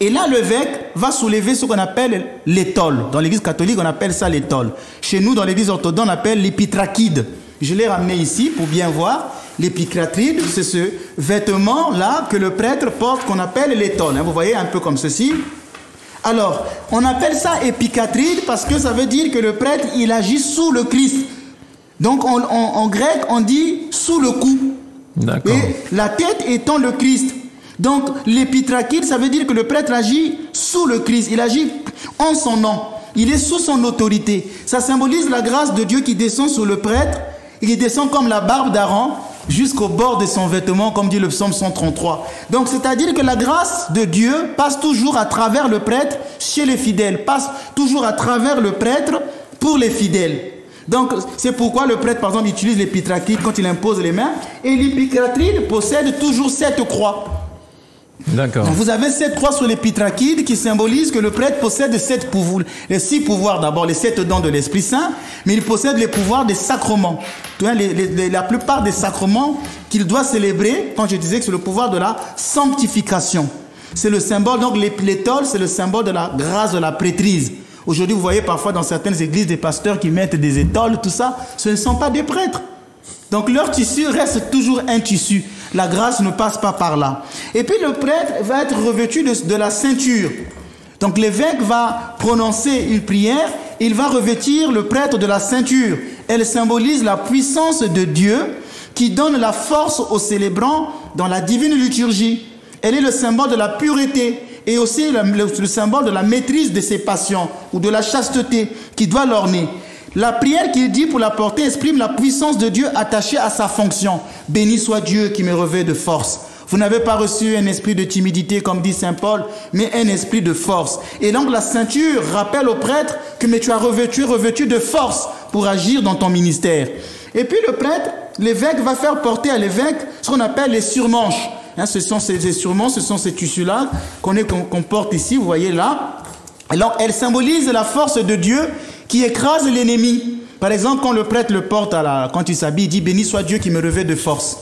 Et là, l'évêque va soulever ce qu'on appelle l'étole. Dans l'église catholique, on appelle ça l'étole. Chez nous, dans l'église orthodoxe, on appelle l'épitrachide. Je l'ai ramené ici pour bien voir. L'épitrachide, c'est ce vêtement-là que le prêtre porte qu'on appelle l'étole. Vous voyez, un peu comme ceci. Alors, on appelle ça épicatride parce que ça veut dire que le prêtre, il agit sous le Christ. Donc, en grec, on dit sous le cou. D'accord. Et la tête étant le Christ. Donc, l'épitrachide, ça veut dire que le prêtre agit sous le Christ. Il agit en son nom. Il est sous son autorité. Ça symbolise la grâce de Dieu qui descend sur le prêtre. Et qui descend comme la barbe d'Aaron jusqu'au bord de son vêtement, comme dit le psaume 133. Donc, c'est-à-dire que la grâce de Dieu passe toujours à travers le prêtre chez les fidèles. Passe toujours à travers le prêtre pour les fidèles. Donc, c'est pourquoi le prêtre, par exemple, utilise l'épitrachide quand il impose les mains. Et l'épitrachide possède toujours 7 croix. D'accord. Vous avez 7 croix sur l'épitrachide qui symbolisent que le prêtre possède 7 pouvoirs. Les 6 pouvoirs d'abord, les 7 dons de l'Esprit Saint, mais il possède les pouvoirs des sacrements. La plupart des sacrements qu'il doit célébrer, quand je disais que c'est le pouvoir de la sanctification. C'est le symbole, donc l'étole, c'est le symbole de la grâce de la prêtrise. Aujourd'hui, vous voyez parfois dans certaines églises des pasteurs qui mettent des étoles, tout ça, ce ne sont pas des prêtres. Donc leur tissu reste toujours un tissu. La grâce ne passe pas par là. Et puis le prêtre va être revêtu de la ceinture. Donc l'évêque va prononcer une prière, il va revêtir le prêtre de la ceinture. Elle symbolise la puissance de Dieu qui donne la force aux célébrants dans la divine liturgie. Elle est le symbole de la pureté et aussi le symbole de la maîtrise de ses passions ou de la chasteté qui doit l'orner. La prière qu'il dit pour la porter exprime la puissance de Dieu attachée à sa fonction. Béni soit Dieu qui me revêt de force. Vous n'avez pas reçu un esprit de timidité comme dit Saint Paul, mais un esprit de force. Et donc la ceinture rappelle au prêtre que mais tu es revêtu de force pour agir dans ton ministère. Et puis le prêtre, l'évêque va faire porter à l'évêque ce qu'on appelle les surmanches. Ce sont ces surmanches, ce sont ces tissus-là qu'on porte ici, vous voyez là. Alors elles symbolisent la force de Dieu qui écrase l'ennemi. Par exemple, quand le prêtre le porte, quand il s'habille, il dit « Béni soit Dieu qui me revêt de force ».